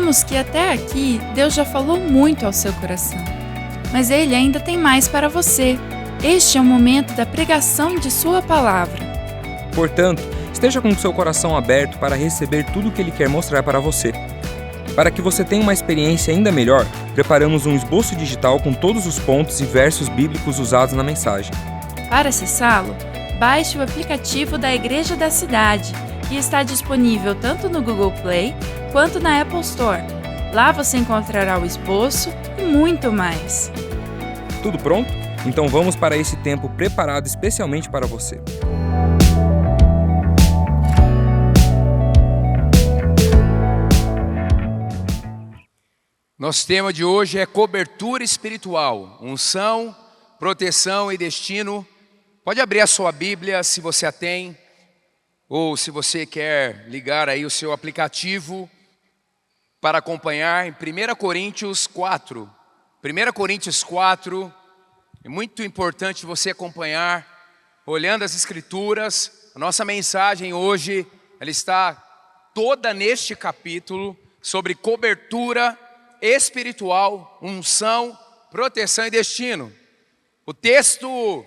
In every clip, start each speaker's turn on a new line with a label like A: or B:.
A: Sabemos que até aqui Deus já falou muito ao seu coração, mas Ele ainda tem mais para você. Este é o momento da pregação de sua palavra.
B: Portanto, esteja com o seu coração aberto para receber tudo o que Ele quer mostrar para você. Para que você tenha uma experiência ainda melhor, preparamos um esboço digital com todos os pontos e versos bíblicos usados na mensagem.
A: Para acessá-lo, baixe o aplicativo da Igreja da Cidade, que está disponível tanto no Google Play quanto na Apple Store. Lá você encontrará o esboço e muito mais.
B: Tudo pronto? Então vamos para esse tempo preparado especialmente para você.
C: Nosso tema de hoje é cobertura espiritual, unção, proteção e destino. Pode abrir a sua Bíblia se você a tem, ou se você quer ligar aí o seu aplicativo para acompanhar em 1 Coríntios 4. 1 Coríntios 4, é muito importante você acompanhar, olhando as Escrituras. A nossa mensagem hoje, ela está toda neste capítulo sobre cobertura espiritual, unção, proteção e destino. O texto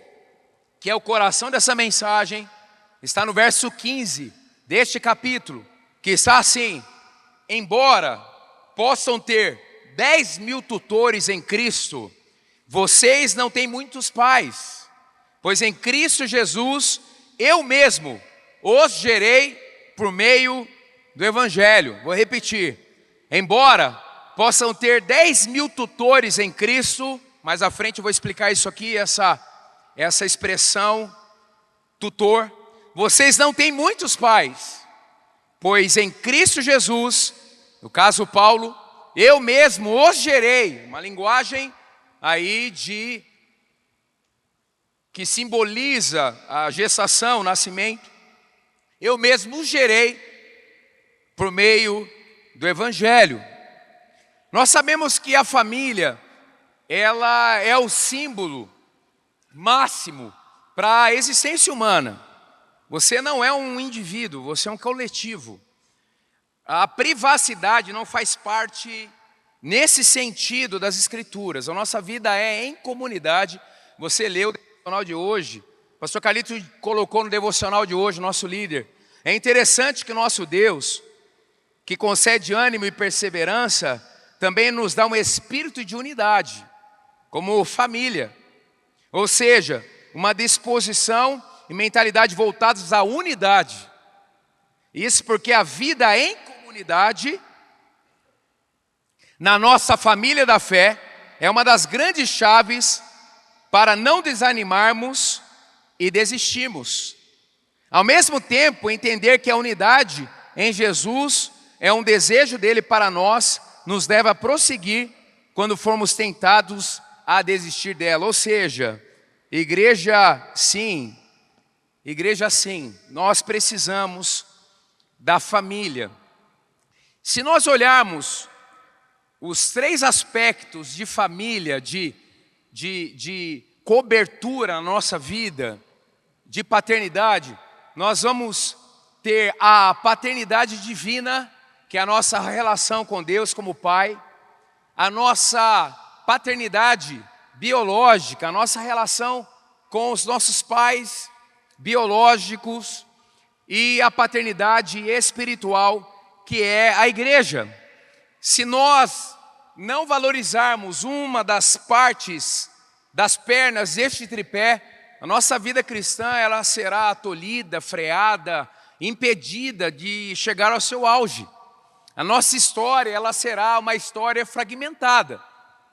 C: que é o coração dessa mensagem está no verso 15 deste capítulo, que está assim: embora possam ter 10.000 tutores em Cristo, vocês não têm muitos pais, pois em Cristo Jesus eu mesmo os gerei por meio do Evangelho. Vou repetir: embora possam ter 10.000 tutores em Cristo, mais à frente eu vou explicar isso aqui, essa expressão tutor, vocês não têm muitos pais, pois em Cristo Jesus, no caso Paulo, eu mesmo os gerei, uma linguagem aí que simboliza a gestação, o nascimento. Eu mesmo os gerei por meio do Evangelho. Nós sabemos que a família, ela é o símbolo máximo para a existência humana. Você não é um indivíduo, você é um coletivo. A privacidade não faz parte nesse sentido das Escrituras. A nossa vida é em comunidade. Você leu o devocional de hoje, o pastor Carlito colocou no devocional de hoje, nosso líder. É interessante que nosso Deus, que concede ânimo e perseverança, também nos dá um espírito de unidade, como família. Ou seja, uma disposição e mentalidade voltadas à unidade. Isso porque a vida em comunidade, na nossa família da fé, é uma das grandes chaves para não desanimarmos e desistirmos. Ao mesmo tempo, entender que a unidade em Jesus é um desejo dele para nós, nos leva a prosseguir quando formos tentados a desistir dela. Ou seja, igreja sim, nós precisamos da família. Se nós olharmos os 3 aspectos de família, de cobertura na nossa vida, de paternidade, nós vamos ter a paternidade divina, que é a nossa relação com Deus como Pai, a nossa paternidade biológica, a nossa relação com os nossos pais biológicos e a paternidade espiritual, que é a igreja. Se nós não valorizarmos uma das partes das pernas deste tripé, a nossa vida cristã ela será tolhida, freada, impedida de chegar ao seu auge. A nossa história, ela será uma história fragmentada.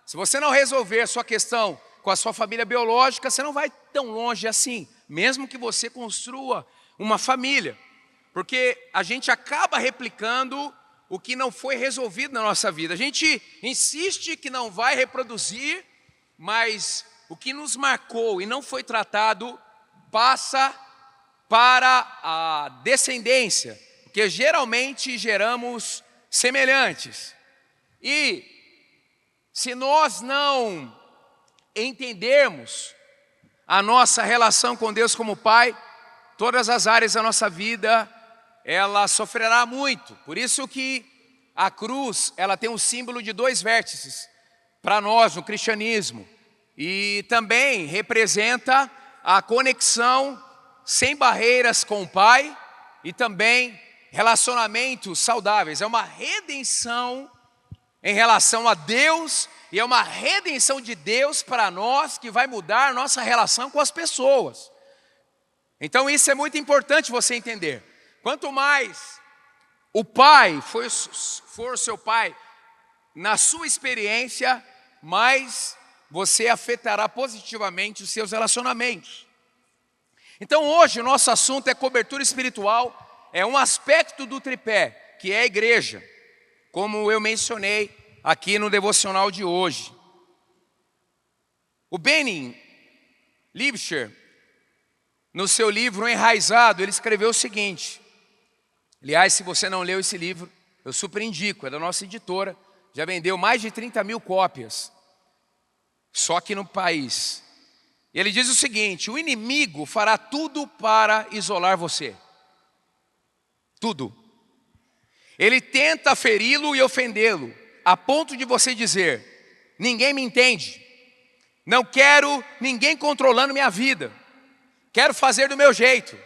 C: Se você não resolver a sua questão com a sua família biológica, você não vai tão longe assim, mesmo que você construa uma família. Porque a gente acaba replicando o que não foi resolvido na nossa vida. A gente insiste que não vai reproduzir, mas o que nos marcou e não foi tratado passa para a descendência, porque geralmente geramos semelhantes. E se nós não entendermos a nossa relação com Deus como Pai, todas as áreas da nossa vida, ela sofrerá muito. Por isso que a cruz, ela tem um símbolo de 2 vértices para nós no cristianismo. E também representa a conexão sem barreiras com o Pai e também relacionamentos saudáveis. É uma redenção em relação a Deus e é uma redenção de Deus para nós que vai mudar a nossa relação com as pessoas. Então isso é muito importante você entender. Quanto mais o Pai for seu Pai, na sua experiência, mais você afetará positivamente os seus relacionamentos. Então hoje o nosso assunto é cobertura espiritual, é um aspecto do tripé, que é a igreja, como eu mencionei aqui no devocional de hoje. O Benny Liebscher, no seu livro Enraizado, ele escreveu o seguinte. Aliás, se você não leu esse livro, eu super indico, é da nossa editora, já vendeu mais de 30 mil cópias, só aqui no país. E ele diz o seguinte: o inimigo fará tudo para isolar você. Tudo. Ele tenta feri-lo e ofendê-lo, a ponto de você dizer: ninguém me entende, não quero ninguém controlando minha vida, quero fazer do meu jeito.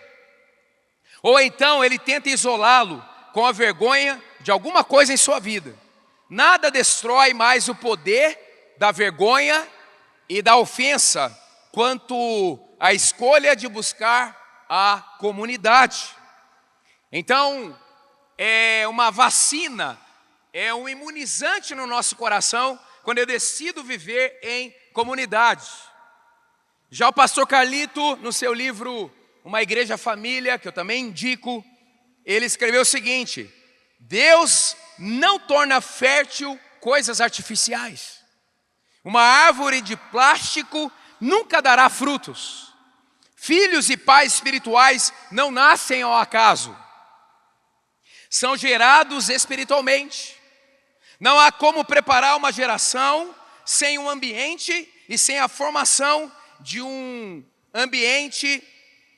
C: Ou então ele tenta isolá-lo com a vergonha de alguma coisa em sua vida. Nada destrói mais o poder da vergonha e da ofensa quanto a escolha de buscar a comunidade. Então, é uma vacina, é um imunizante no nosso coração quando eu decido viver em comunidade. Já o pastor Carlito, no seu livro Uma Igreja Família, que eu também indico, ele escreveu o seguinte: Deus não torna fértil coisas artificiais. Uma árvore de plástico nunca dará frutos. Filhos e pais espirituais não nascem ao acaso. São gerados espiritualmente. Não há como preparar uma geração sem um ambiente e sem a formação de um ambiente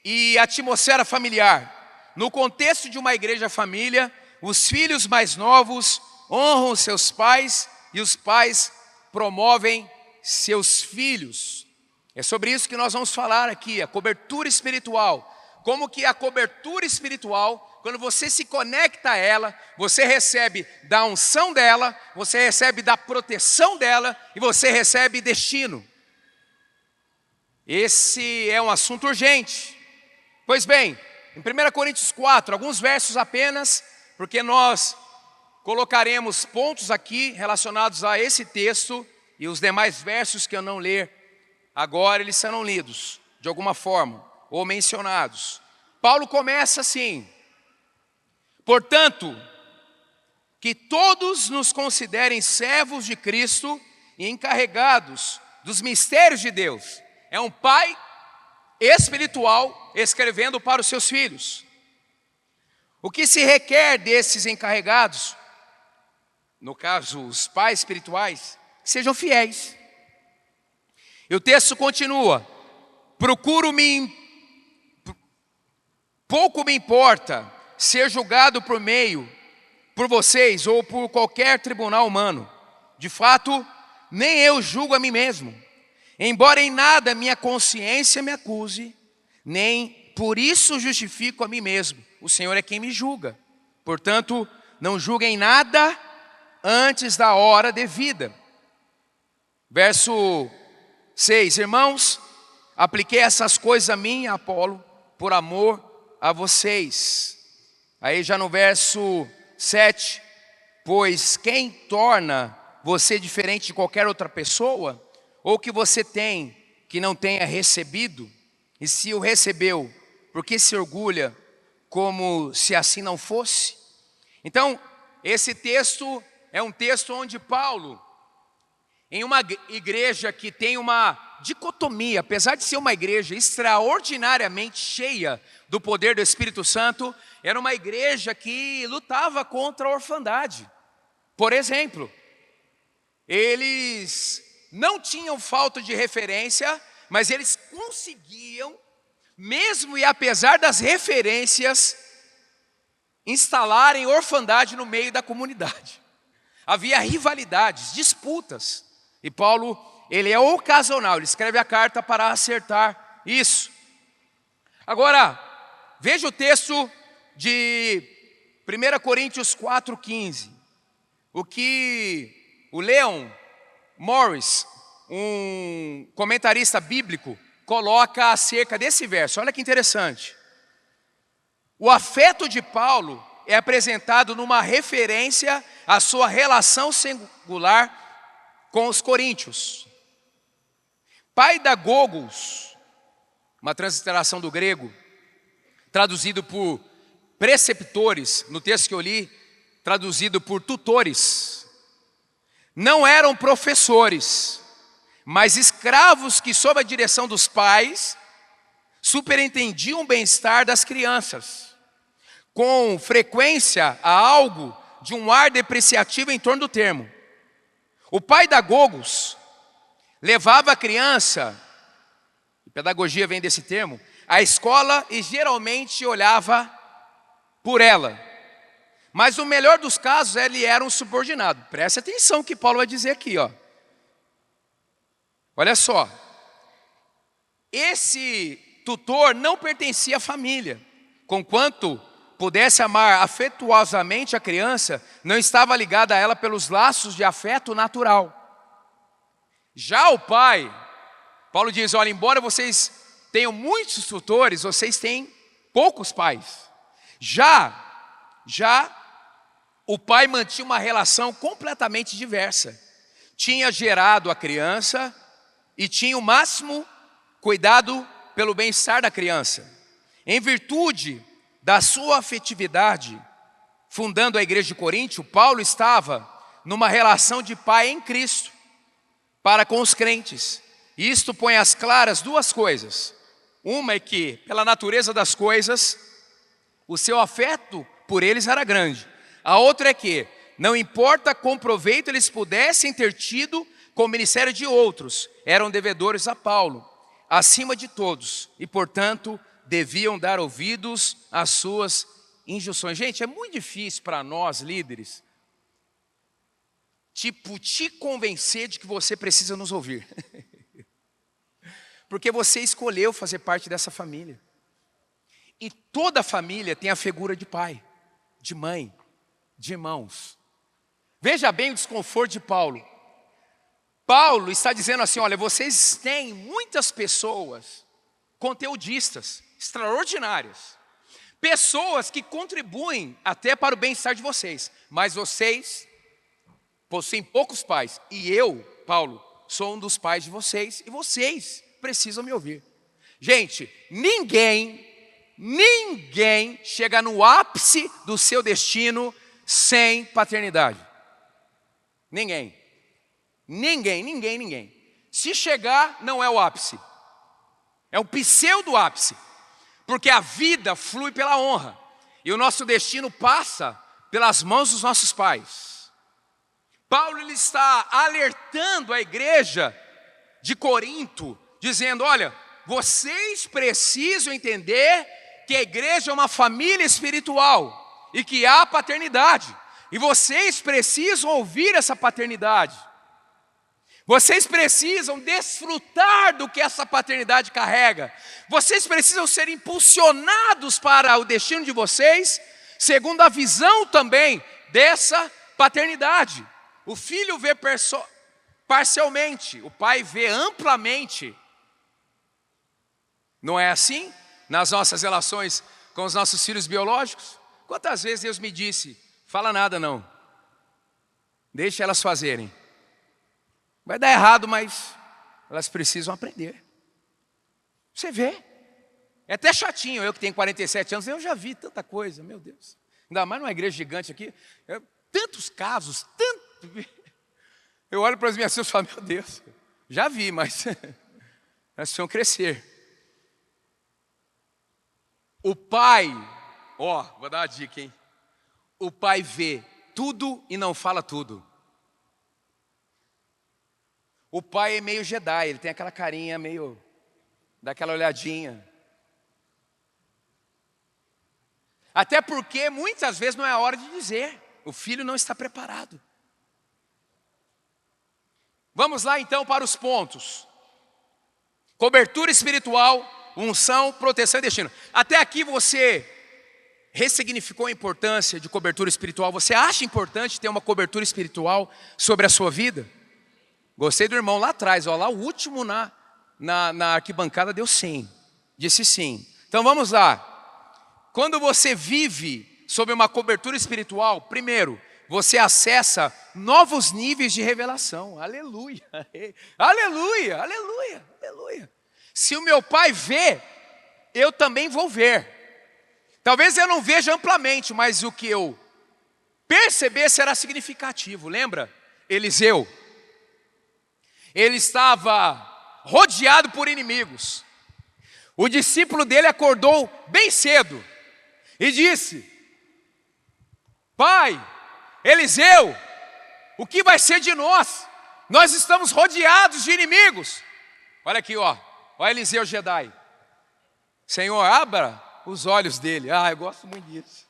C: e atmosfera familiar. No contexto de uma igreja família, os filhos mais novos honram seus pais e os pais promovem seus filhos. É sobre isso que nós vamos falar aqui, a cobertura espiritual. Como que a cobertura espiritual, quando você se conecta a ela, você recebe da unção dela, você recebe da proteção dela e você recebe destino. Esse é um assunto urgente. Pois bem, em 1 Coríntios 4, alguns versos apenas, porque nós colocaremos pontos aqui relacionados a esse texto e os demais versos que eu não ler agora, eles serão lidos de alguma forma ou mencionados. Paulo começa assim: portanto, que todos nos considerem servos de Cristo e encarregados dos mistérios de Deus. É um pai espiritual escrevendo para os seus filhos. O que se requer desses encarregados, no caso os pais espirituais, que sejam fiéis. E o texto continua: pouco me importa ser julgado por vocês ou por qualquer tribunal humano. De fato, nem eu julgo a mim mesmo. Embora em nada minha consciência me acuse, nem por isso justifico a mim mesmo. O Senhor é quem me julga. Portanto, não julguem nada antes da hora devida. Verso 6. Irmãos, apliquei essas coisas a mim e a Apolo por amor a vocês. Aí já no verso 7. Pois quem torna você diferente de qualquer outra pessoa, ou que você tem que não tenha recebido, e se o recebeu, por que se orgulha como se assim não fosse? Então, esse texto é um texto onde Paulo, em uma igreja que tem uma dicotomia, apesar de ser uma igreja extraordinariamente cheia do poder do Espírito Santo, era uma igreja que lutava contra a orfandade. Por exemplo, eles não tinham falta de referência, mas eles conseguiam, mesmo e apesar das referências, instalarem orfandade no meio da comunidade. havia rivalidades, disputas. E Paulo, ele é ocasional, ele escreve a carta para acertar isso. Agora, veja o texto de 1 Coríntios 4,15. O que o Leon Morris, um comentarista bíblico, coloca acerca desse verso. Olha que interessante. O afeto de Paulo é apresentado numa referência à sua relação singular com os coríntios. Paidagogos, uma transliteração do grego, traduzido por preceptores, no texto que eu li, traduzido por tutores. Não eram professores, mas escravos que, sob a direção dos pais, superintendiam o bem-estar das crianças. Com frequência, há algo de um ar depreciativo em torno do termo. O paidagogos levava a criança, pedagogia vem desse termo, à escola e geralmente olhava por ela. Mas no melhor dos casos, ele era um subordinado. Preste atenção o que Paulo vai dizer aqui, ó. Olha só. Esse tutor não pertencia à família. Conquanto pudesse amar afetuosamente a criança, não estava ligado a ela pelos laços de afeto natural. Já o pai, Paulo diz, olha, embora vocês tenham muitos tutores, vocês têm poucos pais. Já o pai mantinha uma relação completamente diversa. Tinha gerado a criança e tinha o máximo cuidado pelo bem-estar da criança. Em virtude da sua afetividade, fundando a igreja de Coríntio, Paulo estava numa relação de pai em Cristo para com os crentes. E isto põe às claras duas coisas. Uma é que, pela natureza das coisas, o seu afeto por eles era grande. A outra é que, não importa quão proveito eles pudessem ter tido com o ministério de outros, eram devedores a Paulo, acima de todos, e portanto, deviam dar ouvidos às suas injunções. Gente, é muito difícil para nós, líderes, te convencer de que você precisa nos ouvir. Porque você escolheu fazer parte dessa família. E toda família tem a figura de pai, de mãe, de irmãos. Veja bem o desconforto de Paulo. Paulo está dizendo assim, olha, vocês têm muitas pessoas conteudistas, extraordinárias. Pessoas que contribuem até para o bem-estar de vocês. Mas vocês possuem poucos pais. E eu, Paulo, sou um dos pais de vocês. E vocês precisam me ouvir. Gente, ninguém chega no ápice do seu destino sem paternidade. Ninguém. Se chegar, não é o ápice. É um pseudo ápice. Porque a vida flui pela honra. E o nosso destino passa pelas mãos dos nossos pais. Paulo ele está alertando a igreja de Corinto, dizendo, olha, vocês precisam entender que a igreja é uma família espiritual e que há paternidade. E vocês precisam ouvir essa paternidade. Vocês precisam desfrutar do que essa paternidade carrega. Vocês precisam ser impulsionados para o destino de vocês, segundo a visão também dessa paternidade. O filho vê parcialmente, o pai vê amplamente. Não é assim nas nossas relações com os nossos filhos biológicos? Quantas vezes Deus me disse, fala nada não, deixa elas fazerem. Vai dar errado, mas elas precisam aprender. Você vê. É até chatinho, eu que tenho 47 anos, eu já vi tanta coisa, meu Deus. Ainda mais numa igreja gigante aqui, tantos casos, tanto. Eu olho para as minhas filhas e falo, meu Deus, já vi, mas elas precisam crescer. O pai, vou dar uma dica, hein? O pai vê tudo e não fala tudo. O pai é meio Jedi, ele tem aquela carinha meio, dá aquela olhadinha. Até porque muitas vezes não é a hora de dizer, o filho não está preparado. Vamos lá então para os pontos. Cobertura espiritual, unção, proteção e destino. Até aqui você ressignificou a importância de cobertura espiritual? Você acha importante ter uma cobertura espiritual sobre a sua vida? Gostei do irmão lá atrás, ó, lá o último na arquibancada deu sim, disse sim. Então vamos lá. Quando você vive sob uma cobertura espiritual, primeiro, você acessa novos níveis de revelação. Aleluia, aleluia, aleluia, aleluia. Se o meu pai vê, eu também vou ver. Talvez eu não veja amplamente, mas o que eu perceber será significativo. Lembra? Eliseu. Ele estava rodeado por inimigos. O discípulo dele acordou bem cedo e disse: Pai, Eliseu, o que vai ser de nós? Nós estamos rodeados de inimigos. Olha aqui, ó Eliseu Jedi. Senhor, abra os olhos dele. Eu gosto muito disso.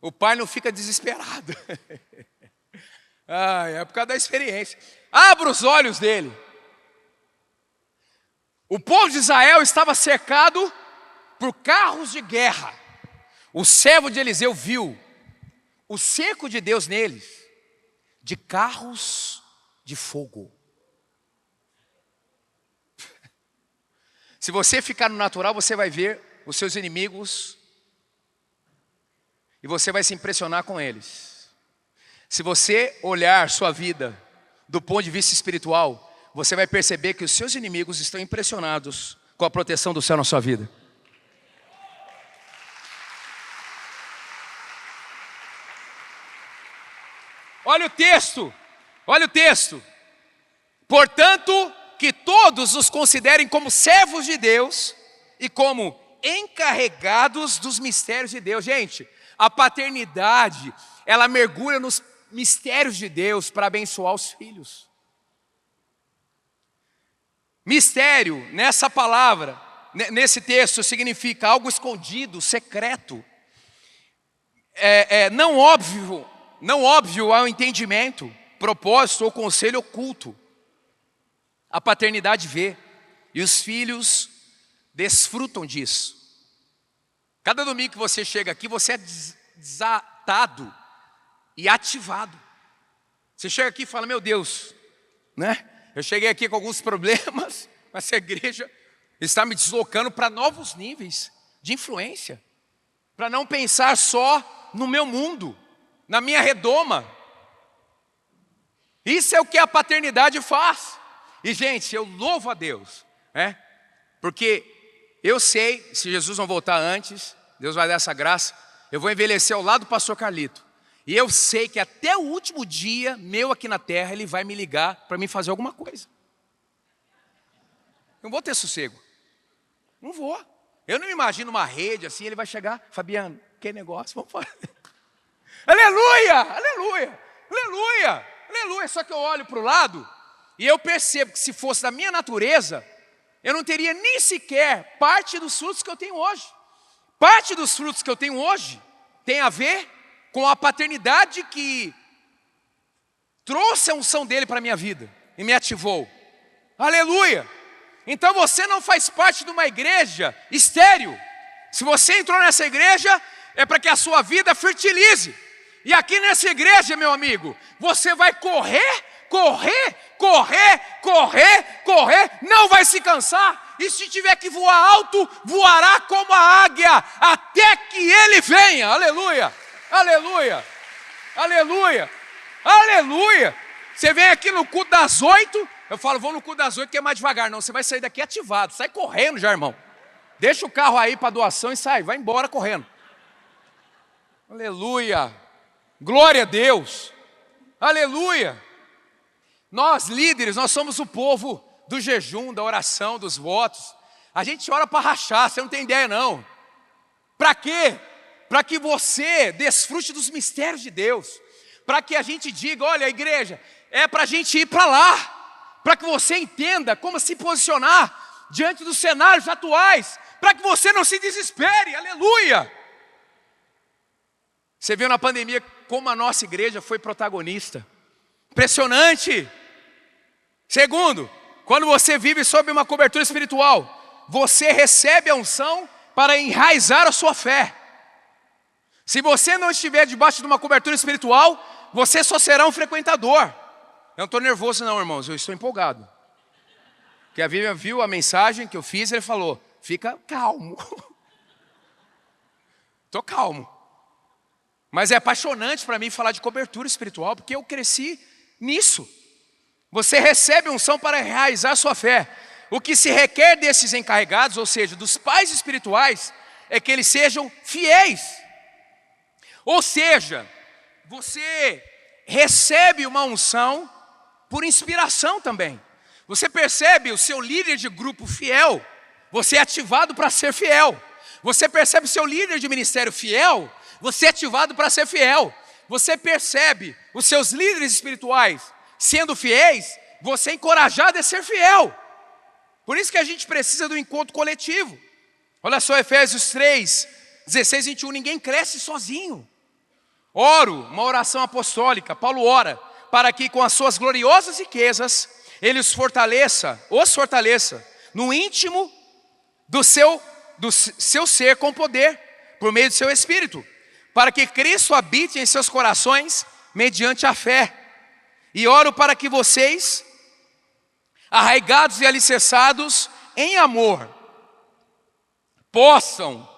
C: O pai não fica desesperado. É por causa da experiência. Abra os olhos dele. O povo de Israel estava cercado por carros de guerra. O servo de Eliseu viu o cerco de Deus neles, de carros de fogo. Se você ficar no natural, você vai ver os seus inimigos e você vai se impressionar com eles. Se você olhar sua vida do ponto de vista espiritual, você vai perceber que os seus inimigos estão impressionados com a proteção do céu na sua vida. Olha o texto, olha o texto. Portanto, que todos os considerem como servos de Deus e como encarregados dos mistérios de Deus. Gente, a paternidade, ela mergulha nos mistérios de Deus para abençoar os filhos. Mistério, nessa palavra, nesse texto, significa algo escondido, secreto, não óbvio ao entendimento, propósito ou conselho oculto. A paternidade vê e os filhos desfrutam disso. Cada domingo que você chega aqui, você é desatado e ativado. Você chega aqui e fala: meu Deus, né? Eu cheguei aqui com alguns problemas, mas essa igreja está me deslocando para novos níveis de influência, para não pensar só no meu mundo, na minha redoma. Isso é o que a paternidade faz. E gente, eu louvo a Deus, né? Porque eu sei, se Jesus não voltar antes, Deus vai dar essa graça, eu vou envelhecer ao lado do pastor Carlito. E eu sei que até o último dia meu aqui na terra, ele vai me ligar para mim fazer alguma coisa. Não vou ter sossego. Não vou. Eu não me imagino uma rede assim, ele vai chegar: Fabiano, que negócio, vamos fazer. Aleluia, aleluia, aleluia, aleluia. Só que eu olho para o lado e eu percebo que se fosse da minha natureza, eu não teria nem sequer parte dos frutos que eu tenho hoje. Parte dos frutos que eu tenho hoje tem a ver com a paternidade que trouxe a unção dele para a minha vida e me ativou. Aleluia! Então você não faz parte de uma igreja estéril. Se você entrou nessa igreja, é para que a sua vida fertilize. E aqui nessa igreja, meu amigo, você vai correr, não vai se cansar. E se tiver que voar alto, voará como a águia, até que ele venha. Aleluia! Aleluia, aleluia, aleluia. Você vem aqui no culto das 8, eu falo: vou no culto das 8 que é mais devagar. Não, você vai sair daqui ativado, sai correndo já, irmão. Deixa o carro aí para doação e sai, vai embora correndo. Aleluia, glória a Deus, aleluia. Nós líderes, nós somos o povo do jejum, da oração, dos votos. A gente ora para rachar, você não tem ideia não. Para quê? Para que você desfrute dos mistérios de Deus, para que a gente diga: olha, a igreja é para a gente ir para lá, para que você entenda como se posicionar diante dos cenários atuais, para que você não se desespere, aleluia. Você viu na pandemia como a nossa igreja foi protagonista, Impressionante. Segundo, quando você vive sob uma cobertura espiritual, você recebe a unção para enraizar a sua fé. Se você não estiver debaixo de uma cobertura espiritual, você só será um frequentador. Eu não estou nervoso não, irmãos, eu estou empolgado. Porque a Vivian viu a mensagem que eu fiz, ele falou, fica calmo. Estou calmo. Mas é apaixonante para mim falar de cobertura espiritual, porque eu cresci nisso. Você recebe unção para enraizar sua fé. O que se requer desses encarregados, ou seja, dos pais espirituais, é que eles sejam fiéis. Ou seja, você recebe uma unção por inspiração também. Você percebe o seu líder de grupo fiel, você é ativado para ser fiel. Você percebe o seu líder de ministério fiel, você é ativado para ser fiel. Você percebe os seus líderes espirituais sendo fiéis, você é encorajado a ser fiel. Por isso que a gente precisa do encontro coletivo. Olha só Efésios 3, 16, 21, ninguém cresce sozinho. Oro, uma oração apostólica, Paulo ora, para que com as suas gloriosas riquezas, ele os fortaleça no íntimo do seu ser com poder, por meio do seu Espírito, para que Cristo habite em seus corações, mediante a fé. E oro para que vocês, arraigados e alicerçados em amor, possam,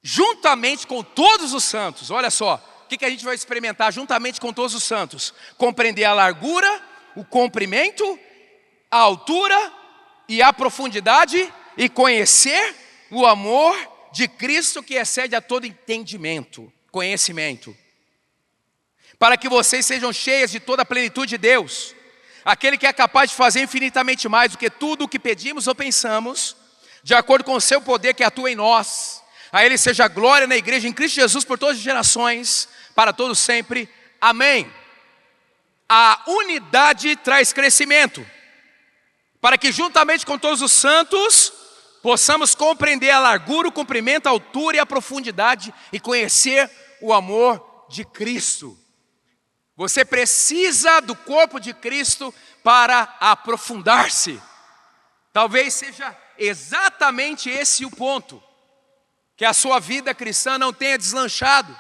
C: juntamente com todos os santos, olha só, o que a gente vai experimentar juntamente com todos os santos? Compreender a largura, o comprimento, a altura e a profundidade, e conhecer o amor de Cristo que excede a todo entendimento, conhecimento. Para que vocês sejam cheias de toda a plenitude de Deus, aquele que é capaz de fazer infinitamente mais do que tudo o que pedimos ou pensamos, de acordo com o seu poder que atua em nós. A Ele seja a glória na igreja em Cristo Jesus por todas as gerações, para todos sempre. Amém. A unidade traz crescimento, para que juntamente com todos os santos, possamos compreender a largura, o comprimento, a altura e a profundidade, e conhecer o amor de Cristo. Você precisa do corpo de Cristo para aprofundar-se. Talvez seja exatamente esse o ponto, que a sua vida cristã não tenha deslanchado.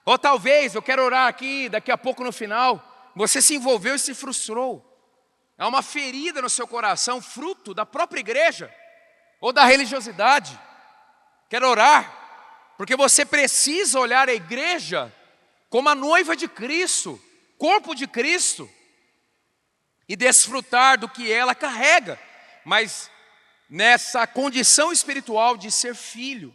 C: Ou talvez, eu quero orar aqui, daqui a pouco no final, você se envolveu e se frustrou. Há uma ferida no seu coração, fruto da própria igreja, ou da religiosidade. Quero orar, porque você precisa olhar a igreja como a noiva de Cristo, corpo de Cristo, e desfrutar do que ela carrega, mas nessa condição espiritual de ser filho.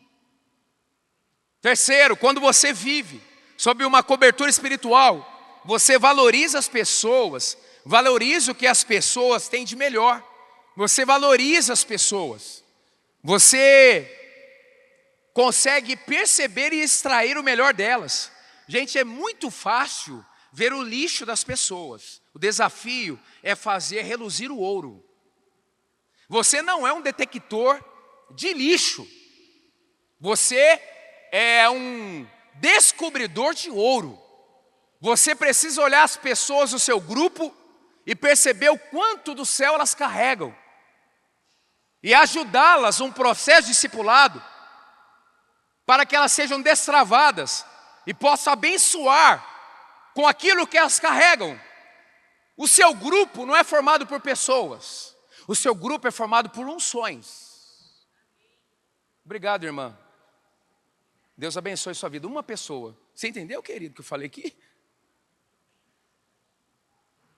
C: Terceiro, quando você vive sob uma cobertura espiritual, você valoriza as pessoas, valoriza o que as pessoas têm de melhor, você valoriza as pessoas, você consegue perceber e extrair o melhor delas. Gente, é muito fácil ver o lixo das pessoas. O desafio é fazer reluzir o ouro. Você não é um detector de lixo. Você é um descobridor de ouro. Você precisa olhar as pessoas do seu grupo e perceber o quanto do céu elas carregam. E ajudá-las num processo discipulado para que elas sejam destravadas e possam abençoar com aquilo que elas carregam. O seu grupo não é formado por pessoas. O seu grupo é formado por unções. Obrigado, irmã. Deus abençoe sua vida. Uma pessoa. Você entendeu, querido, que eu falei aqui?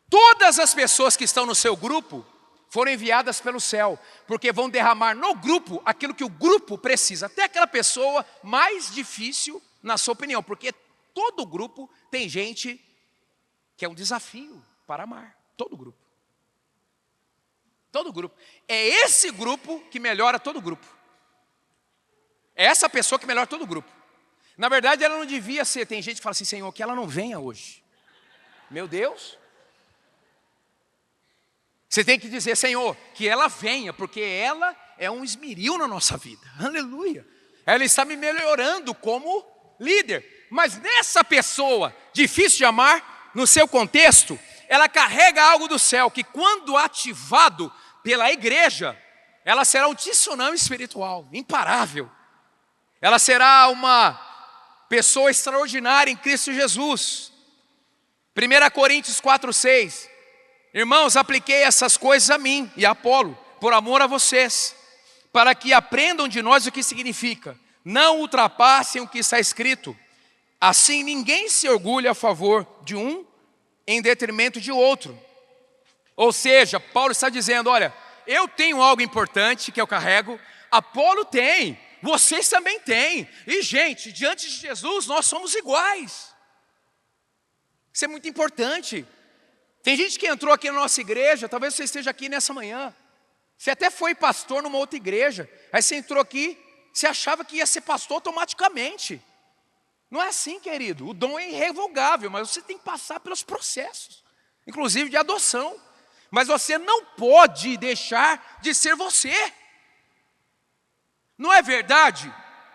C: Todas as pessoas que estão no seu grupo foram enviadas pelo céu, porque vão derramar no grupo aquilo que o grupo precisa. Até aquela pessoa mais difícil, na sua opinião, porque todo grupo tem gente que é um desafio para amar. Todo grupo. Todo grupo. É esse grupo que melhora todo grupo. É essa pessoa que melhora todo grupo. Na verdade, ela não devia ser. Tem gente que fala assim, Senhor, que ela não venha hoje. Meu Deus. Você tem que dizer, Senhor, que ela venha, porque ela é um esmeril na nossa vida. Aleluia. Ela está me melhorando como líder. Mas nessa pessoa difícil de amar, no seu contexto, ela carrega algo do céu que, quando ativado pela igreja, ela será um tsunami espiritual, imparável. Ela será uma pessoa extraordinária em Cristo Jesus. 1 Coríntios 4:6. Irmãos, apliquei essas coisas a mim e a Apolo, por amor a vocês, para que aprendam de nós o que significa. Não ultrapassem o que está escrito. Assim ninguém se orgulha a favor de um em detrimento de outro. Ou seja, Paulo está dizendo, olha, eu tenho algo importante que eu carrego, Apolo tem, vocês também têm. E gente, diante de Jesus nós somos iguais. Isso é muito importante. Tem gente que entrou aqui na nossa igreja, talvez você esteja aqui nessa manhã. Você até foi pastor numa outra igreja, aí você entrou aqui, você achava que ia ser pastor automaticamente. Não é assim, querido. O dom é irrevogável, mas você tem que passar pelos processos, inclusive de adoção. Mas você não pode deixar de ser você. Não é verdade?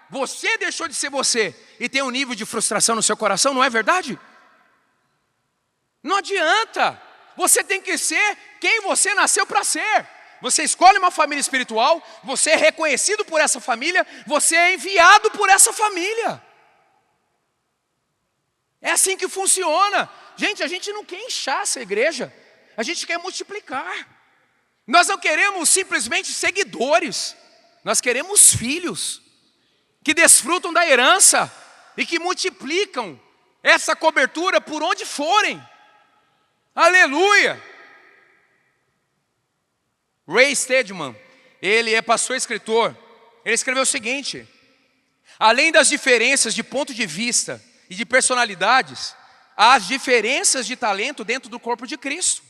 C: Você deixou de ser você e tem um nível de frustração no seu coração, não é verdade? Não adianta. Você tem que ser quem você nasceu para ser. Você escolhe uma família espiritual, você é reconhecido por essa família, você é enviado por essa família. É assim que funciona. Gente, a gente não quer inchar essa igreja, a gente quer multiplicar. Nós não queremos simplesmente seguidores, nós queremos filhos que desfrutam da herança e que multiplicam essa cobertura por onde forem. Aleluia! Ray Stedman, ele é pastor e escritor. Ele escreveu o seguinte: além das diferenças de ponto de vista e de personalidades, há as diferenças de talento dentro do corpo de Cristo.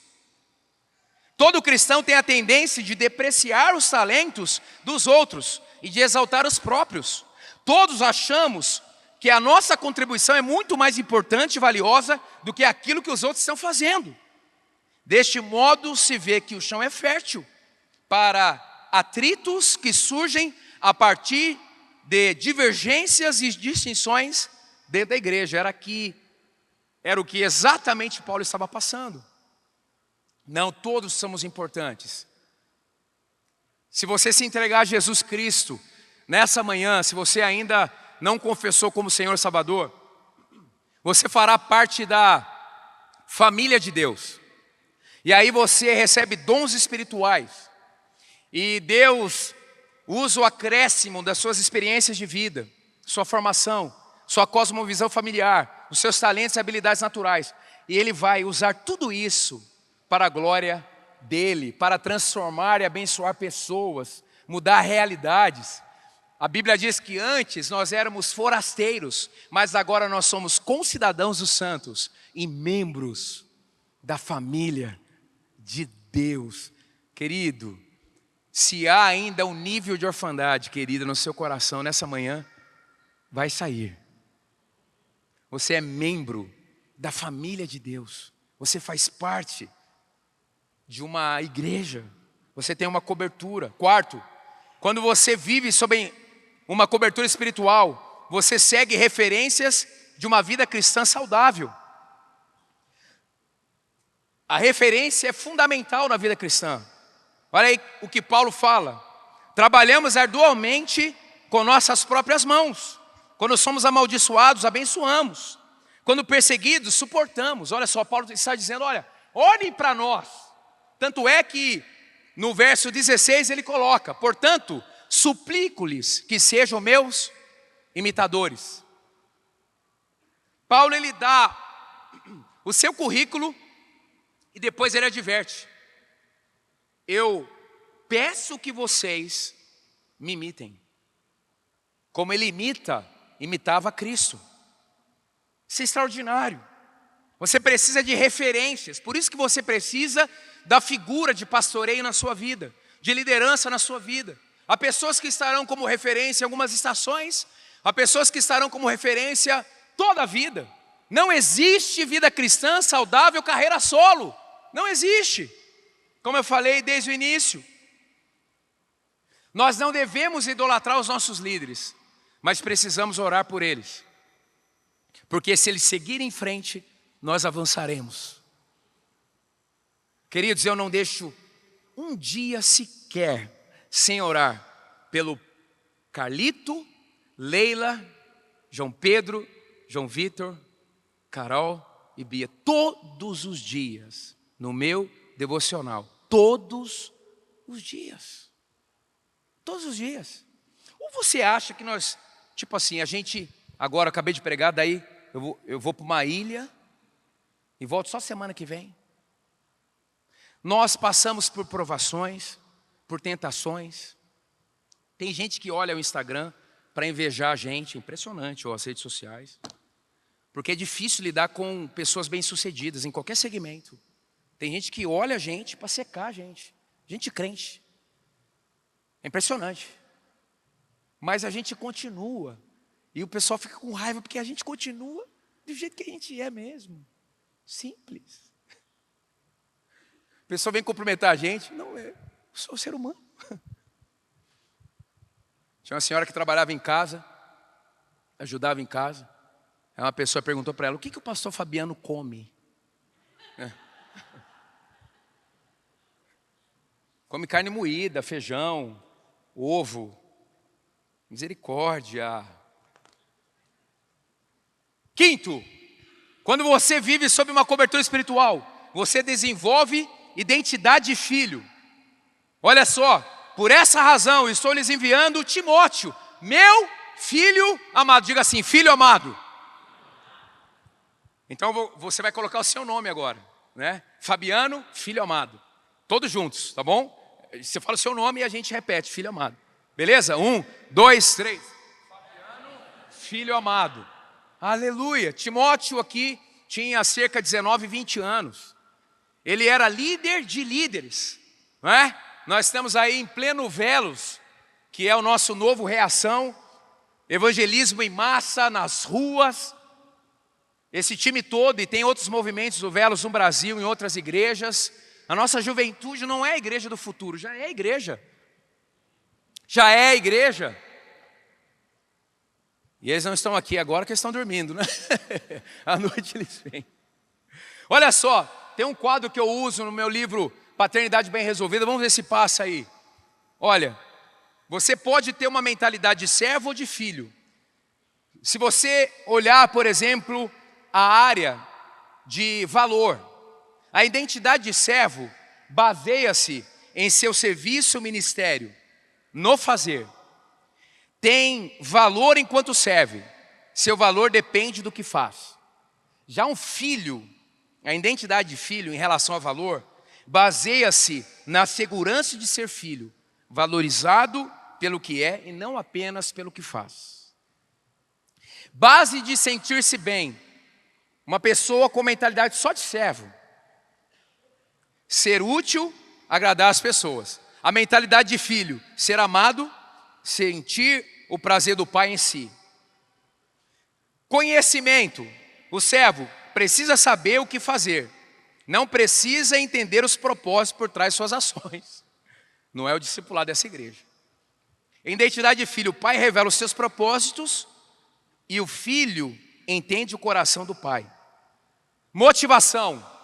C: Todo cristão tem a tendência de depreciar os talentos dos outros e de exaltar os próprios. Todos achamos que a nossa contribuição é muito mais importante e valiosa do que aquilo que os outros estão fazendo. Deste modo se vê que o chão é fértil para atritos que surgem a partir de divergências e distinções dentro da igreja. Era o que exatamente Paulo estava passando. Não todos somos importantes. Se você se entregar a Jesus Cristo nessa manhã, se você ainda não confessou como Senhor e Salvador, você fará parte da família de Deus. E aí você recebe dons espirituais. E Deus usa o acréscimo das suas experiências de vida, sua formação, sua cosmovisão familiar, os seus talentos e habilidades naturais. E Ele vai usar tudo isso para a glória dEle, para transformar e abençoar pessoas, mudar realidades. A Bíblia diz que antes nós éramos forasteiros, mas agora nós somos concidadãos dos santos e membros da família de Deus. Querido, se há ainda um nível de orfandade, querida, no seu coração nessa manhã, vai sair. Você é membro da família de Deus. Você faz parte de uma igreja. Você tem uma cobertura. Quarto, quando você vive sob uma cobertura espiritual, você segue referências de uma vida cristã saudável. A referência é fundamental na vida cristã. Olha aí o que Paulo fala. Trabalhamos arduamente com nossas próprias mãos. Quando somos amaldiçoados, abençoamos. Quando perseguidos, suportamos. Olha só, Paulo está dizendo, olhem para nós. Tanto é que no verso 16 ele coloca, portanto, suplico-lhes que sejam meus imitadores. Paulo, ele dá o seu currículo e depois ele adverte. Eu peço que vocês me imitem, como ele imitava Cristo. Isso é extraordinário. Você precisa de referências, por isso que você precisa da figura de pastoreio na sua vida, de liderança na sua vida. Há pessoas que estarão como referência em algumas estações, há pessoas que estarão como referência toda a vida. Não existe vida cristã saudável, carreira solo. Não existe. Como eu falei desde o início, nós não devemos idolatrar os nossos líderes, mas precisamos orar por eles. Porque se eles seguirem em frente, nós avançaremos. Queridos, eu não deixo um dia sequer sem orar pelo Carlito, Leila, João Pedro, João Vitor, Carol e Bia. Todos os dias, no meu devocional. Todos os dias. Todos os dias. Ou você acha que nós, tipo assim, a gente, agora acabei de pregar, daí eu vou para uma ilha e volto só semana que vem. Nós passamos por provações, por tentações. Tem gente que olha o Instagram para invejar a gente, impressionante, ou as redes sociais. Porque é difícil lidar com pessoas bem-sucedidas em qualquer segmento. Tem gente que olha a gente para secar a gente. Gente crente. É impressionante. Mas a gente continua. E o pessoal fica com raiva porque a gente continua do jeito que a gente é mesmo. Simples. A pessoa vem cumprimentar a gente. Não, eu sou ser humano. Tinha uma senhora que trabalhava em casa, ajudava em casa. Aí uma pessoa perguntou para ela, o que o pastor Fabiano come? Come carne moída, feijão, ovo. Misericórdia. Quinto, quando você vive sob uma cobertura espiritual, você desenvolve identidade de filho. Olha só, por essa razão estou lhes enviando Timóteo, meu filho amado. Diga assim, filho amado. Então você vai colocar o seu nome agora, né? Fabiano, filho amado. Todos juntos, tá bom? Você fala o seu nome e a gente repete, filho amado. Beleza? 1, 2, 3. Fabiano, filho amado. Aleluia. Timóteo aqui tinha cerca de 19, 20 anos. Ele era líder de líderes, não é? Nós estamos aí em pleno Velos, que é o nosso novo Reação, evangelismo em massa, nas ruas. Esse time todo, e tem outros movimentos do Velos no Brasil, em outras igrejas. A nossa juventude não é a igreja do futuro, já é a igreja. Já é a igreja. E eles não estão aqui agora porque estão dormindo, né? À noite eles vêm. Olha só, tem um quadro que eu uso no meu livro Paternidade Bem Resolvida, vamos ver se passa aí. Olha, você pode ter uma mentalidade de servo ou de filho. Se você olhar, por exemplo, a área de valor, a identidade de servo baseia-se em seu serviço, ministério, no fazer. Tem valor enquanto serve, seu valor depende do que faz. Já um filho, a identidade de filho em relação ao valor, baseia-se na segurança de ser filho, valorizado pelo que é e não apenas pelo que faz. Base de sentir-se bem, uma pessoa com mentalidade só de servo. Ser útil, agradar as pessoas. A mentalidade de filho, ser amado, sentir o prazer do pai em si. Conhecimento, o servo precisa saber o que fazer. Não precisa entender os propósitos por trás de suas ações. Não é o discipulado dessa igreja. Identidade de filho, o pai revela os seus propósitos e o filho entende o coração do pai. Motivação.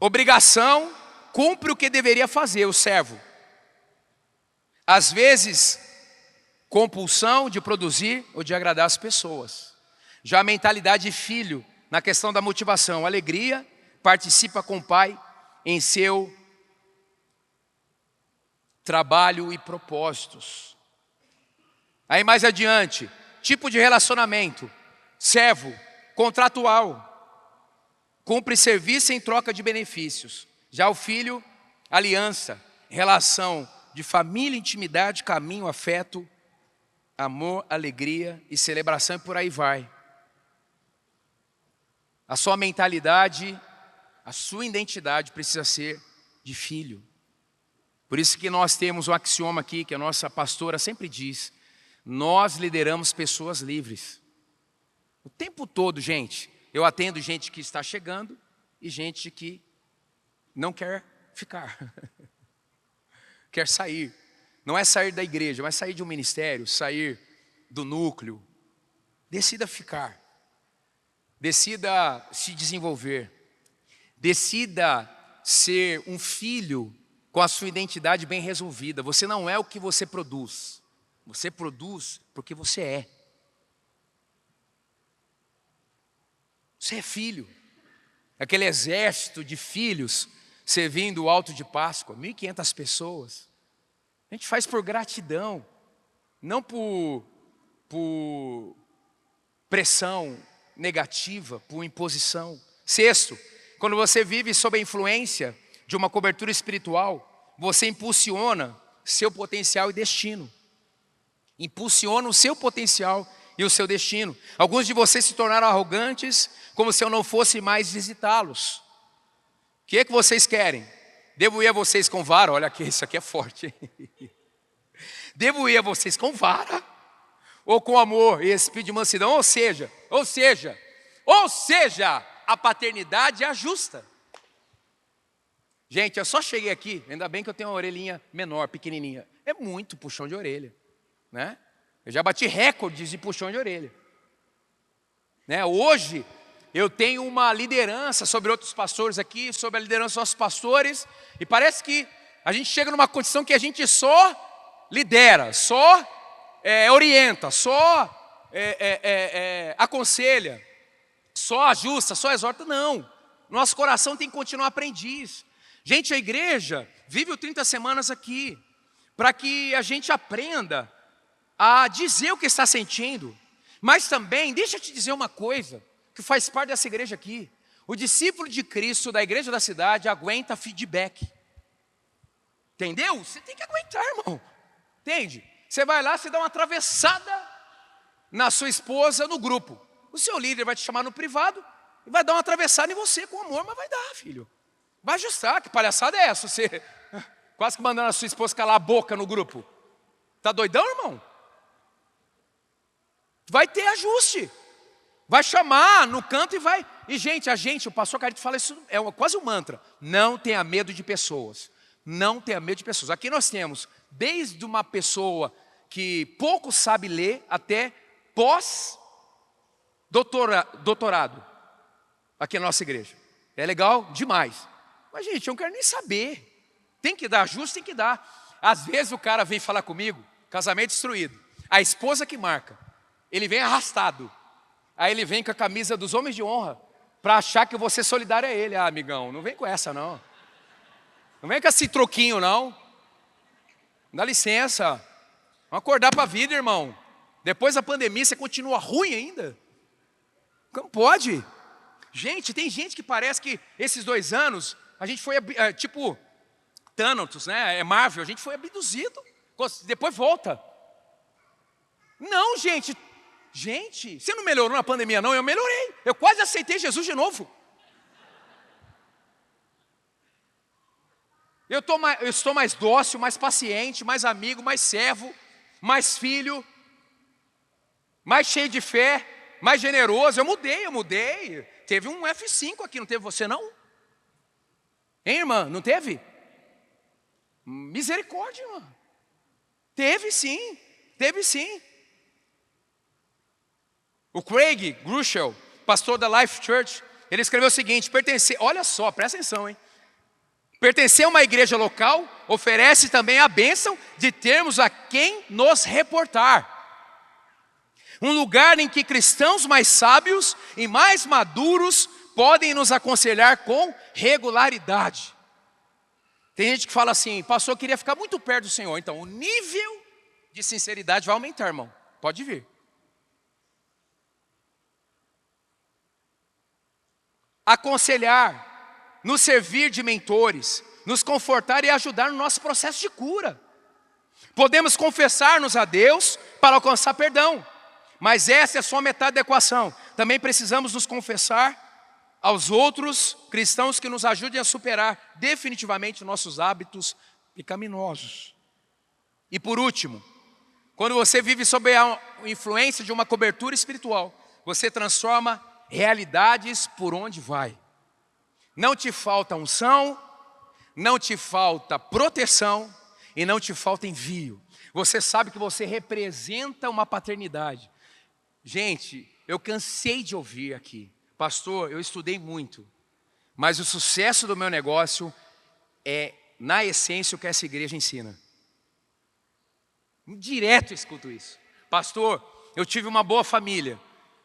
C: Obrigação, cumpre o que deveria fazer o servo. Às vezes, compulsão de produzir ou de agradar as pessoas. Já a mentalidade de filho, na questão da motivação, alegria, participa com o pai em seu trabalho e propósitos. Aí mais adiante, tipo de relacionamento, servo, contratual, cumpre serviço em troca de benefícios. Já o filho, aliança, relação de família, intimidade, caminho, afeto, amor, alegria e celebração e por aí vai. A sua mentalidade, a sua identidade precisa ser de filho. Por isso que nós temos um axioma aqui, que a nossa pastora sempre diz, nós lideramos pessoas livres. O tempo todo, gente, eu atendo gente que está chegando e gente que não quer ficar. Quer sair. Não é sair da igreja, mas sair de um ministério, sair do núcleo. Decida ficar. Decida se desenvolver. Decida ser um filho com a sua identidade bem resolvida. Você não é o que você produz. Você produz porque você é. Você é filho. Aquele exército de filhos servindo o alto de Páscoa, 1.500 pessoas. A gente faz por gratidão, não por pressão negativa, por imposição. Sexto, quando você vive sob a influência de uma cobertura espiritual, você impulsiona seu potencial e destino. Impulsiona o seu potencial e o seu destino. Alguns de vocês se tornaram arrogantes, como se eu não fosse mais visitá-los. O que é que vocês querem? Devo ir a vocês com vara? Olha aqui, isso aqui é forte. Devo ir a vocês com vara? Ou com amor e espírito de mansidão? Ou seja, a paternidade é a justa. Gente, eu só cheguei aqui, ainda bem que eu tenho uma orelhinha menor, pequenininha. É muito puxão de orelha, né? Eu já bati recordes de puxão de orelha. Né? Hoje, eu tenho uma liderança sobre outros pastores aqui, sobre a liderança dos nossos pastores, e parece que a gente chega numa condição que a gente só lidera, só orienta, só aconselha, só ajusta, só exorta. Não, nosso coração tem que continuar aprendiz. Gente, a igreja vive o 30 semanas aqui, para que a gente aprenda a dizer o que está sentindo, mas também, deixa eu te dizer uma coisa, que faz parte dessa igreja aqui. O discípulo de Cristo da igreja da cidade aguenta feedback. Entendeu? Você tem que aguentar, irmão. Entende? Você vai lá, você dá uma atravessada na sua esposa no grupo. O seu líder vai te chamar no privado e vai dar uma atravessada em você com amor, mas vai dar, filho. Vai ajustar, que palhaçada é essa? Você quase que mandando a sua esposa calar a boca no grupo. Tá doidão, irmão? Vai ter ajuste. Vai chamar no canto e vai. E gente, o pastor Carito fala isso, quase um mantra. Não tenha medo de pessoas. Não tenha medo de pessoas. Aqui nós temos desde uma pessoa que pouco sabe ler até pós-doutorado aqui na nossa igreja. É legal demais. Mas, gente, eu não quero nem saber. Tem que dar ajuste, tem que dar. Às vezes o cara vem falar comigo, casamento destruído. A esposa que marca. Ele vem arrastado. Aí ele vem com a camisa dos homens de honra para achar que eu vou ser solidário a ele. Ah, amigão, não vem com essa não. Não vem com esse troquinho não. Dá licença. Vamos acordar para a vida, irmão. Depois da pandemia você continua ruim ainda. Como pode? Gente, tem gente que parece que esses 2 anos a gente foi tipo Thanatos, né? É Marvel, a gente foi abduzido. Depois volta. Não, gente, você não melhorou na pandemia não, eu melhorei. Eu quase aceitei Jesus de novo. Eu estou mais dócil, mais paciente, mais amigo, mais servo, mais filho, mais cheio de fé, mais generoso. Eu mudei. Teve um F5 aqui, não teve você não? Hein, irmã, não teve? Misericórdia, irmã. Teve sim. O Craig Groeschel, pastor da Life Church, ele escreveu o seguinte: olha só, presta atenção, hein? Pertencer a uma igreja local oferece também a bênção de termos a quem nos reportar. Um lugar em que cristãos mais sábios e mais maduros podem nos aconselhar com regularidade. Tem gente que fala assim: pastor, eu queria ficar muito perto do Senhor. Então o nível de sinceridade vai aumentar, irmão. Pode vir. Aconselhar, nos servir de mentores, nos confortar e ajudar no nosso processo de cura. Podemos confessar-nos a Deus para alcançar perdão, mas essa é só a metade da equação. Também precisamos nos confessar aos outros cristãos que nos ajudem a superar definitivamente nossos hábitos pecaminosos. E por último, quando você vive sob a influência de uma cobertura espiritual, você transforma realidades por onde vai. Não te falta unção, não te falta proteção e não te falta envio. Você sabe que você representa uma paternidade. Gente, eu cansei de ouvir aqui. Pastor, eu estudei muito, mas o sucesso do meu negócio é, na essência, o que essa igreja ensina. Direto eu escuto isso. Pastor, eu tive uma boa família,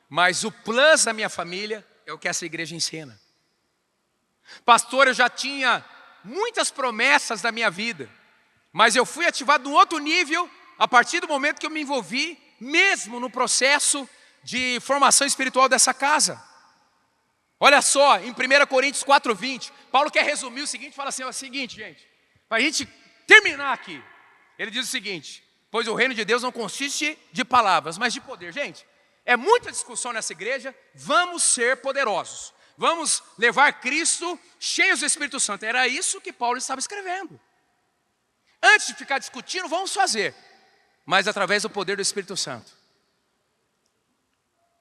C: mas o plus da minha família é o que essa igreja ensina. Pastor, eu já tinha muitas promessas da minha vida, mas eu fui ativado num outro nível a partir do momento que eu me envolvi mesmo no processo de formação espiritual dessa casa. Olha só, em 1 Coríntios 4:20, Paulo quer resumir o seguinte, fala assim, é o seguinte, gente, para a gente terminar aqui, ele diz o seguinte: pois o reino de Deus não consiste de palavras, mas de poder. Gente, é muita discussão nessa igreja, vamos ser poderosos, vamos levar Cristo cheios do Espírito Santo. Era isso que Paulo estava escrevendo. Antes de ficar discutindo, vamos fazer, mas através do poder do Espírito Santo.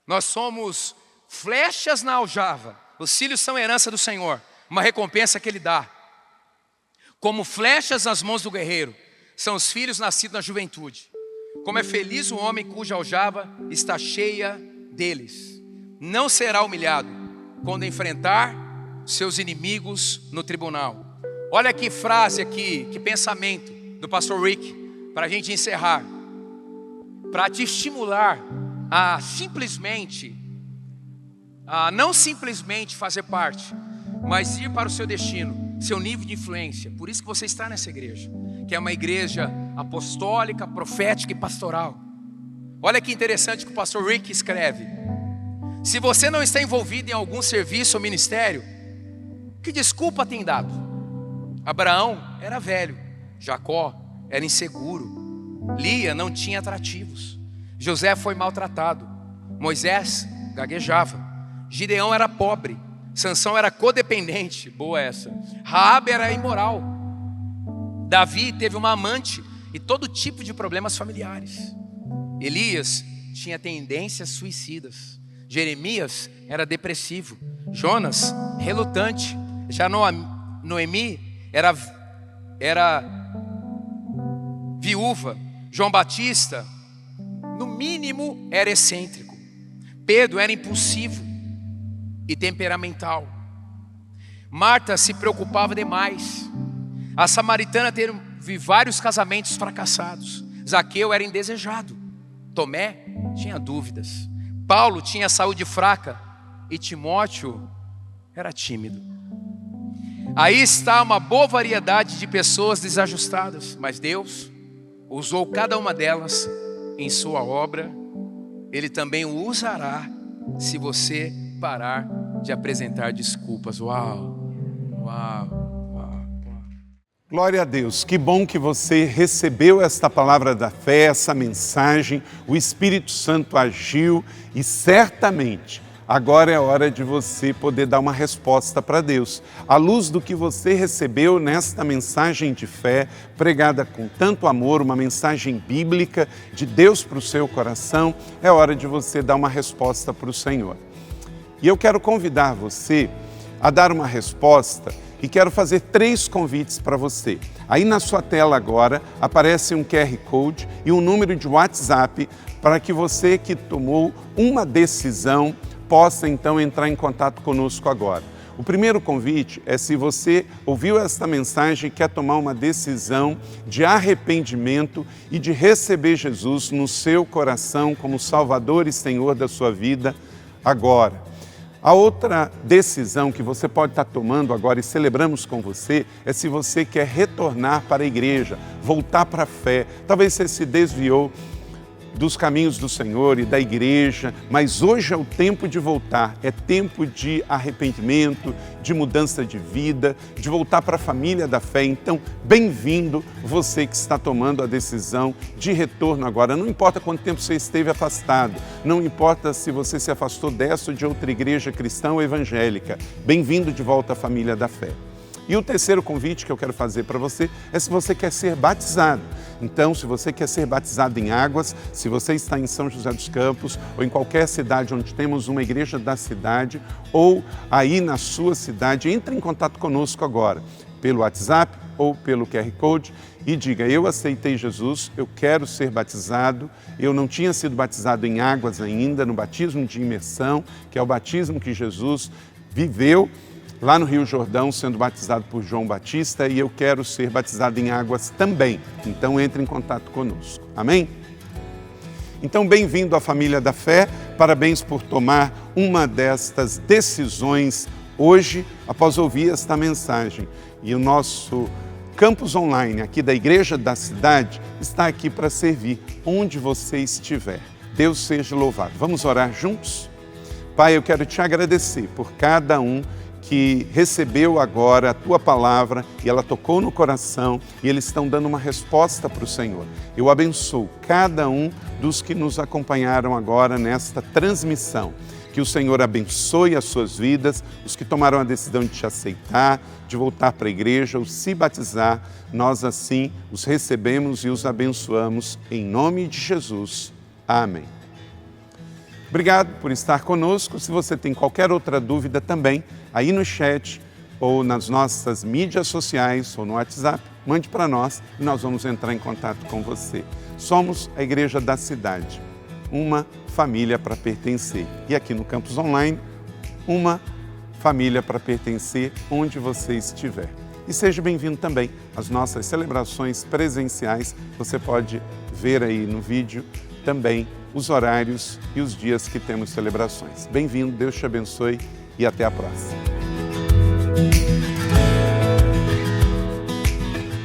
C: Nós somos flechas na aljava, os filhos são herança do Senhor, uma recompensa que Ele dá. Como flechas nas mãos do guerreiro, são os filhos nascidos na juventude. Como é feliz o homem cuja aljava está cheia deles. Não será humilhado quando enfrentar seus inimigos no tribunal. Olha que frase aqui, que pensamento do pastor Rick, para a gente encerrar. Para te estimular a não simplesmente fazer parte, mas ir para o seu destino, seu nível de influência. Por isso que você está nessa igreja, que é uma igreja apostólica, profética e pastoral. Olha que interessante que o pastor Rick escreve: se você não está envolvido em algum serviço ou ministério, que desculpa tem dado? Abraão era velho, Jacó era inseguro, Lia não tinha atrativos, José foi maltratado, Moisés gaguejava, Gideão era pobre, Sansão era codependente, boa essa, Raabe era imoral, Davi teve uma amante e todo tipo de problemas familiares, Elias tinha tendências suicidas, Jeremias era depressivo, Jonas relutante, já Noemi era viúva, João Batista no mínimo era excêntrico, Pedro era impulsivo e temperamental, Marta se preocupava demais, a samaritana teve vários casamentos fracassados, Zaqueu era indesejado, Tomé tinha dúvidas, Paulo tinha saúde fraca e Timóteo era tímido. Aí está uma boa variedade de pessoas desajustadas, mas Deus usou cada uma delas em sua obra. Ele também o usará se você parar de apresentar desculpas. Uau, uau, uau.
D: Glória a Deus, que bom que você recebeu esta palavra da fé, essa mensagem, o Espírito Santo agiu e certamente agora é hora de você poder dar uma resposta para Deus. À luz do que você recebeu nesta mensagem de fé, pregada com tanto amor, uma mensagem bíblica de Deus para o seu coração, é hora de você dar uma resposta para o Senhor. E eu quero convidar você a dar uma resposta e quero fazer 3 convites para você. Aí na sua tela agora aparece um QR Code e um número de WhatsApp para que você que tomou uma decisão possa então entrar em contato conosco agora. O primeiro convite é se você ouviu esta mensagem e quer tomar uma decisão de arrependimento e de receber Jesus no seu coração como Salvador e Senhor da sua vida agora. A outra decisão que você pode estar tomando agora e celebramos com você é se você quer retornar para a igreja, voltar para a fé. Talvez você se desviou dos caminhos do Senhor e da igreja, mas hoje é o tempo de voltar, é tempo de arrependimento, de mudança de vida, de voltar para a família da fé. Então, bem-vindo você que está tomando a decisão de retorno agora. Não importa quanto tempo você esteve afastado, não importa se você se afastou dessa ou de outra igreja cristã ou evangélica, bem-vindo de volta à família da fé. E o terceiro convite que eu quero fazer para você é se você quer ser batizado. Então, se você quer ser batizado em águas, se você está em São José dos Campos ou em qualquer cidade onde temos uma igreja da cidade ou aí na sua cidade, entre em contato conosco agora pelo WhatsApp ou pelo QR Code e diga: eu aceitei Jesus, eu quero ser batizado, eu não tinha sido batizado em águas ainda, no batismo de imersão, que é o batismo que Jesus viveu lá no Rio Jordão, sendo batizado por João Batista, e eu quero ser batizado em águas também. Então entre em contato conosco. Amém? Então, bem-vindo à família da fé, parabéns por tomar uma destas decisões hoje, após ouvir esta mensagem. E o nosso campus online aqui da Igreja da Cidade está aqui para servir onde você estiver. Deus seja louvado. Vamos orar juntos? Pai, eu quero te agradecer por cada um que recebeu agora a Tua palavra e ela tocou no coração e eles estão dando uma resposta para o Senhor. Eu abençoo cada um dos que nos acompanharam agora nesta transmissão. Que o Senhor abençoe as suas vidas, os que tomaram a decisão de te aceitar, de voltar para a igreja ou se batizar, nós assim os recebemos e os abençoamos em nome de Jesus. Amém. Obrigado por estar conosco. Se você tem qualquer outra dúvida também, aí no chat ou nas nossas mídias sociais ou no WhatsApp, mande para nós e nós vamos entrar em contato com você. Somos a Igreja da Cidade, uma família para pertencer. E aqui no Campus Online, uma família para pertencer onde você estiver. E seja bem-vindo também às nossas celebrações presenciais. Você pode ver aí no vídeo também os horários e os dias que temos celebrações. Bem-vindo, Deus te abençoe e até a próxima.